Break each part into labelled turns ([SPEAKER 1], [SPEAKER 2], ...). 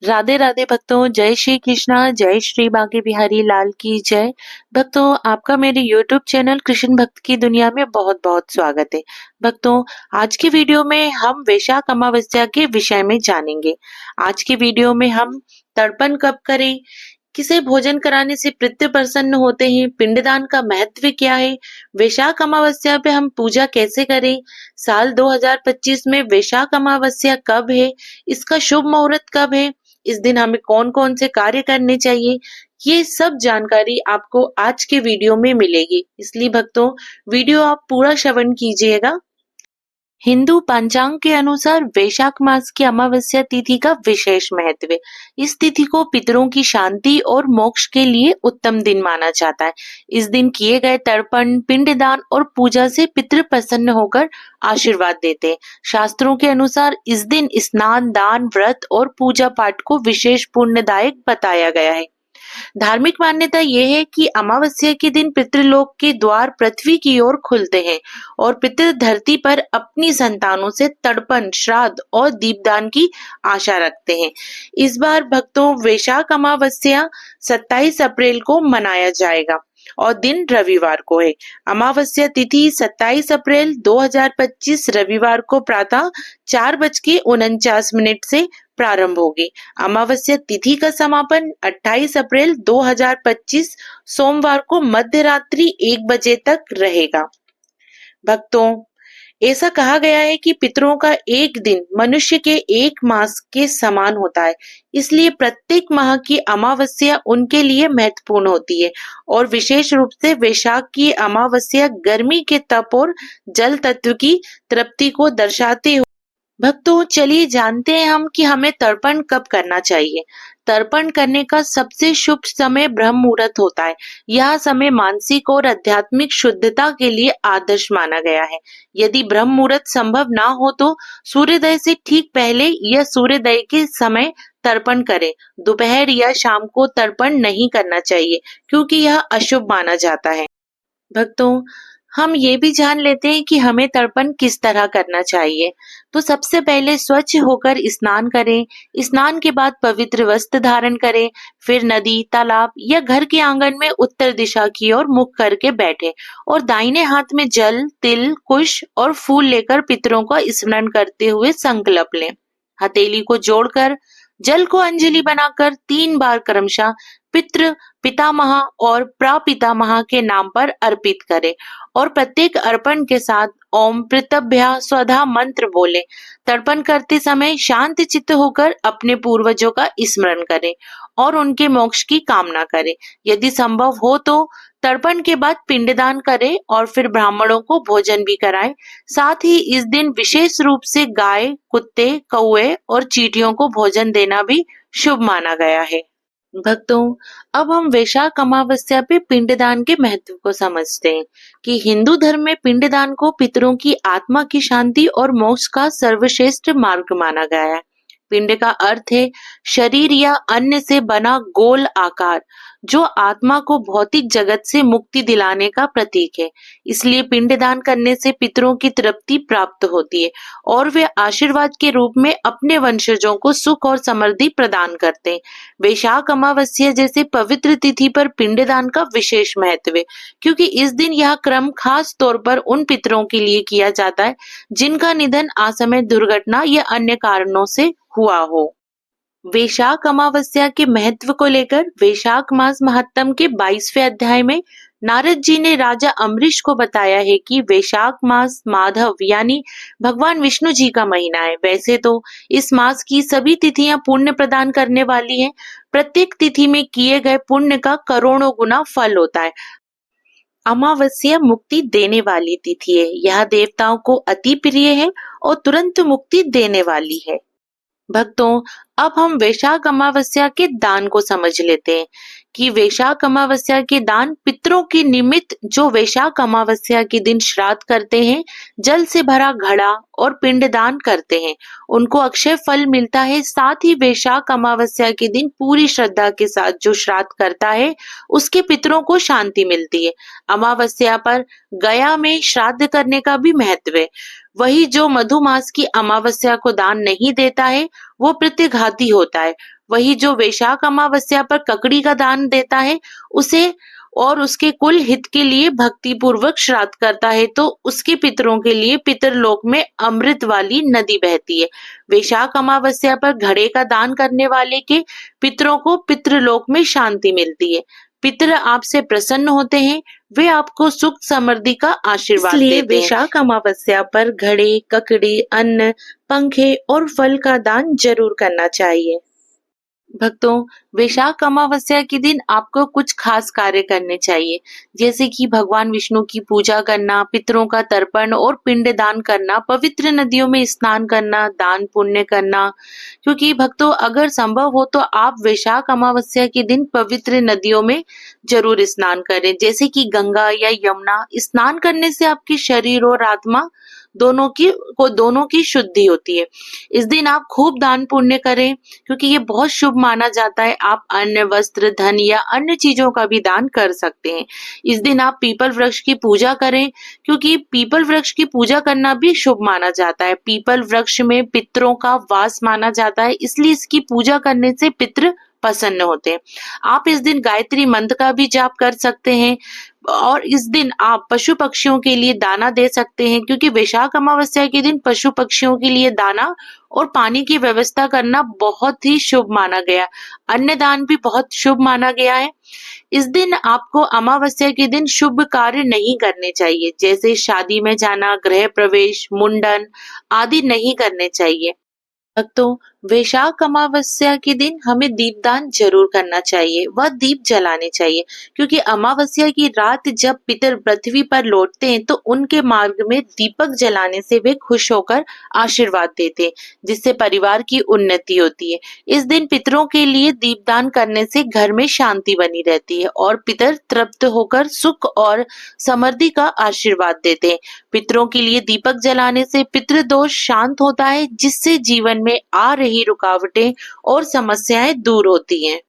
[SPEAKER 1] राधे राधे भक्तों, जय श्री कृष्णा, जय श्री बांके बिहारी लाल की जय। भक्तों, आपका मेरे YouTube चैनल कृष्ण भक्त की दुनिया में बहुत बहुत स्वागत है। भक्तों, आज की वीडियो में हम वैशाख अमावस्या के विषय में जानेंगे। आज की वीडियो में हम तर्पण कब करें, किसे भोजन कराने से पितृ प्रसन्न होते हैं, पिंडदान का महत्व क्या है, वैशाख अमावस्या पे हम पूजा कैसे करें, साल 2025 में वैशाख अमावस्या कब है, इसका शुभ मुहूर्त कब है, इस दिन हमें कौन कौन से कार्य करने चाहिए, ये सब जानकारी आपको आज के वीडियो में मिलेगी। इसलिए भक्तों, वीडियो आप पूरा श्रवण कीजिएगा। हिंदू पंचांग के अनुसार वैशाख मास की अमावस्या तिथि का विशेष महत्व है। इस तिथि को पितरों की शांति और मोक्ष के लिए उत्तम दिन माना जाता है। इस दिन किए गए तर्पण, पिंडदान और पूजा से पितृ प्रसन्न होकर आशीर्वाद देते हैं। शास्त्रों के अनुसार इस दिन स्नान, दान, व्रत और पूजा पाठ को विशेष पुण्यदायक बताया गया है। धार्मिक मान्यता यह है कि अमावस्या के दिन पितृलोक के द्वार पृथ्वी की ओर खुलते हैं और पितृ धरती पर अपनी संतानों से तर्पण, श्राद्ध और दीपदान की आशा रखते हैं। इस बार भक्तों, वैशाख अमावस्या 27 अप्रैल को मनाया जाएगा और दिन रविवार को है। अमावस्या तिथि 27 अप्रैल 2025 रविवार को प्रातः 4:49 से प्रारंभ होगी। अमावस्या तिथि का समापन 28 अप्रैल 2025 सोमवार को मध्य रात्रि 1 बजे तक रहेगा। भक्तों, ऐसा कहा गया है कि पितरों का एक दिन मनुष्य के एक मास के समान होता है। इसलिए प्रत्येक माह की अमावस्या उनके लिए महत्वपूर्ण होती है और विशेष रूप से वैशाख की अमावस्या गर्मी के तप और जल तत्व की तृप्ति को दर्शाते हुए। भक्तों, चलिए जानते हैं हम कि हमें तर्पण कब करना चाहिए। तर्पण करने का सबसे शुभ समय ब्रह्म मुहूर्त होता है। यह समय मानसिक और आध्यात्मिक शुद्धता के लिए आदर्श माना गया है। यदि ब्रह्म मुहूर्त संभव ना हो तो सूर्योदय से ठीक पहले या सूर्योदय के समय तर्पण करें। दोपहर या शाम को तर्पण नहीं करना चाहिए क्योंकि यह अशुभ माना जाता है। भक्तों, हम ये भी जान लेते हैं कि हमें तर्पण किस तरह करना चाहिए। तो सबसे पहले स्वच्छ होकर स्नान करें। स्नान के बाद पवित्र वस्त्र धारण करें। फिर नदी, तालाब या घर के आंगन में उत्तर दिशा की ओर मुख करके बैठें और दाहिने हाथ में जल, तिल, कुश और फूल लेकर पितरों का स्मरण करते हुए संकल्प लें। हथेली को जोड़कर जल को अंजलि बनाकर 3 बार क्रमशः पितृ, पितामह और प्रापितामह के नाम पर अर्पित करें और प्रत्येक अर्पण के साथ ओम पृतभ्या स्वधा मंत्र बोले। तर्पण करते समय शांत चित्त होकर अपने पूर्वजों का स्मरण करें और उनके मोक्ष की कामना करें। यदि संभव हो तो तर्पण के बाद पिंडदान करें और फिर ब्राह्मणों को भोजन भी कराएं। साथ ही इस दिन विशेष रूप से गाय, कुत्ते, कौवे और चींटियों को भोजन देना भी शुभ माना गया है। भक्तों, अब हम वैशाख अमावस्या पे पिंडदान के महत्व को समझते हैं कि हिंदू धर्म में पिंडदान को पितरों की आत्मा की शांति और मोक्ष का सर्वश्रेष्ठ मार्ग माना गया है। पिंड का अर्थ है शरीर या अन्य से बना गोल आकार जो आत्मा को भौतिक जगत से मुक्ति दिलाने का प्रतीक है। इसलिए पिंडदान करने से पितरों की तृप्ति प्राप्त होती है और वे आशीर्वाद के रूप में अपने वंशजों को सुख और समृद्धि प्रदान करते हैं। वैशाख अमावस्या जैसे पवित्र तिथि पर पिंडदान का विशेष महत्व है क्योंकि इस दिन यह क्रम खास तौर पर उन पितरों के लिए किया जाता है जिनका निधन असमय दुर्घटना या अन्य कारणों से हुआ हो। वैशाख अमावस्या के महत्व को लेकर वैशाख मास महात्म के 22वें अध्याय में नारद जी ने राजा अम्बरीश को बताया है कि वैशाख मास माधव यानी भगवान विष्णु जी का महीना है। वैसे तो इस मास की सभी तिथियां पुण्य प्रदान करने वाली हैं। प्रत्येक तिथि में किए गए पुण्य का करोड़ों गुना फल होता है। अमावस्या मुक्ति देने वाली तिथि है। यह देवताओं को अति प्रिय है और तुरंत मुक्ति देने वाली है। भक्तों, अब हम वैशाख अमावस्या के दान को समझ लेते हैं कि वैशाख अमावस्या के दान पितरों के निमित्त जो वैशाख अमावस्या के दिन श्राद्ध करते हैं, जल से भरा घड़ा और पिंडदान करते हैं, उनको अक्षय फल मिलता है। साथ ही वैशाख अमावस्या के दिन पूरी श्रद्धा के साथ जो श्राद्ध करता है उसके पितरों को शांति मिलती है। अमावस्या पर गया में श्राद्ध करने का भी महत्व है। वही जो मधुमास की अमावस्या को दान नहीं देता है वो प्रतिघाती होता है। वही जो वैशाख अमावस्या पर ककड़ी का दान देता है उसे और उसके कुल हित के लिए भक्ति पूर्वक श्राद्ध करता है तो उसके पितरों के लिए पितरलोक में अमृत वाली नदी बहती है। वैशाख अमावस्या पर घड़े का दान करने वाले के पितरों को पितृलोक में शांति मिलती है। पितर आपसे प्रसन्न होते हैं, वे आपको सुख समृद्धि का आशीर्वाद देते हैं। वैशाख अमावस्या पर घड़े, ककड़ी, अन्न, पंखे और फल का दान जरूर करना चाहिए। भक्तों, वैशाख अमावस्या के दिन आपको कुछ खास कार्य करने चाहिए, जैसे कि भगवान विष्णु की पूजा करना, पितरों का तर्पण और पिंड दान करना, पवित्र नदियों में स्नान करना, दान पुण्य करना। क्योंकि भक्तों, अगर संभव हो तो आप वैशाख अमावस्या के दिन पवित्र नदियों में जरूर स्नान करें, जैसे कि गंगा या यमुना। स्नान करने से आपके शरीर और आत्मा दोनों की शुद्धि होती है। इस दिन आप खूब दान पुण्य करें, क्योंकि ये बहुत शुभ माना जाता है। आप अन्न, वस्त्र, धन या अन्य चीजों का भी दान कर सकते हैं। इस दिन आप पीपल वृक्ष की पूजा करें, क्योंकि पीपल वृक्ष की पूजा करना भी शुभ माना जाता है। पीपल वृक्ष में पितरों का वास माना जाता है, इसलिए इसकी पूजा करने से पितर प्रसन्न होते हैं। आप इस दिन गायत्री मंत्र का भी जाप कर सकते हैं और इस दिन आप पशु पक्षियों के लिए दाना दे सकते हैं, क्योंकि वैशाख अमावस्या के दिन पशु पक्षियों के लिए दाना और पानी की व्यवस्था करना बहुत ही शुभ माना गया। अन्नदान भी बहुत शुभ माना गया है। इस दिन आपको अमावस्या के दिन शुभ कार्य नहीं करने चाहिए, जैसे शादी में जाना, गृह प्रवेश, मुंडन आदि नहीं करने चाहिए। भक्तों, वैशाख अमावस्या के दिन हमें दीपदान जरूर करना चाहिए, वह दीप जलाने चाहिए, क्योंकि अमावस्या की रात जब पितर पृथ्वी पर लौटते हैं तो उनके मार्ग में दीपक जलाने से वे खुश होकर आशीर्वाद देते हैं, जिससे परिवार की उन्नति होती है। इस दिन पितरों के लिए दीपदान करने से घर में शांति बनी रहती है और पितर तृप्त होकर सुख और समृद्धि का आशीर्वाद देते हैं। पितरों के लिए दीपक जलाने से पितृदोष शांत होता है, जिससे जीवन में आ रही रुकावटें और समस्याएं दूर होती हैं।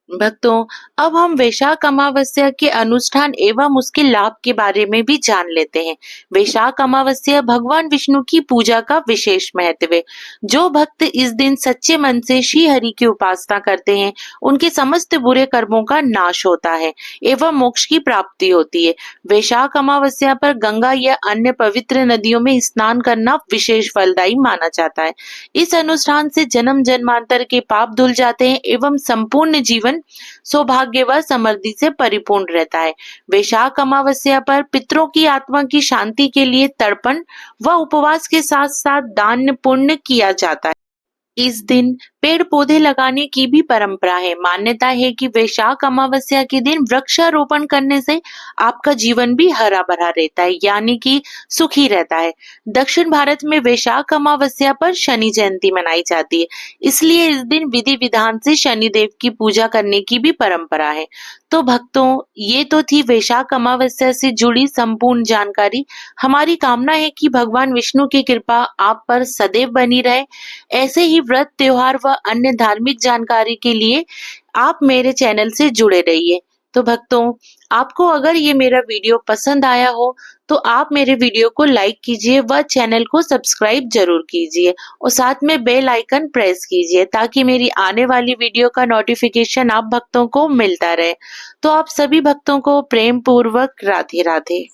[SPEAKER 1] भक्तों, अब हम वैशाख अमावस्या के अनुष्ठान एवं उसके लाभ के बारे में भी जान लेते हैं। वैशाख अमावस्या भगवान विष्णु की पूजा का विशेष महत्व है। जो भक्त इस दिन सच्चे मन से श्री हरि की उपासना करते हैं, उनके समस्त बुरे कर्मों का नाश होता है एवं मोक्ष की प्राप्ति होती है। वैशाख अमावस्या पर गंगा या अन्य पवित्र नदियों में स्नान करना विशेष फलदायी माना जाता है। इस अनुष्ठान से जन्म जन्मांतर के पाप धुल जाते हैं एवं संपूर्ण जीवन सौभाग्य व समृद्धि से परिपूर्ण रहता है। वैशाख अमावस्या पर पितरों की आत्मा की शांति के लिए तर्पण व उपवास के साथ साथ दान पुण्य किया जाता है। इस दिन पेड़ पौधे लगाने की भी परंपरा है। मान्यता है कि वैशाख अमावस्या के दिन वृक्षारोपण करने से आपका जीवन भी हरा भरा रहता है, यानी कि सुखी रहता है। दक्षिण भारत में वैशाख अमावस्या पर शनि जयंती मनाई जाती है, इसलिए इस दिन विधि विधान से शनि देव की पूजा करने की भी परंपरा है। तो भक्तों, ये तो थी वैशाख अमावस्या से जुड़ी संपूर्ण जानकारी। हमारी कामना है कि भगवान विष्णु की कृपा आप पर सदैव बनी रहे। ऐसे ही व्रत, त्योहार व अन्य धार्मिक जानकारी के लिए आप मेरे चैनल से जुड़े रहिए। तो भक्तों, आपको अगर ये मेरा वीडियो पसंद आया हो तो आप मेरे वीडियो को लाइक कीजिए व चैनल को सब्सक्राइब जरूर कीजिए और साथ में बेल आइकन प्रेस कीजिए, ताकि मेरी आने वाली वीडियो का नोटिफिकेशन आप भक्तों को मिलता रहे। तो आप सभी भक्तों को प्रेम पूर्वक राधे राधे।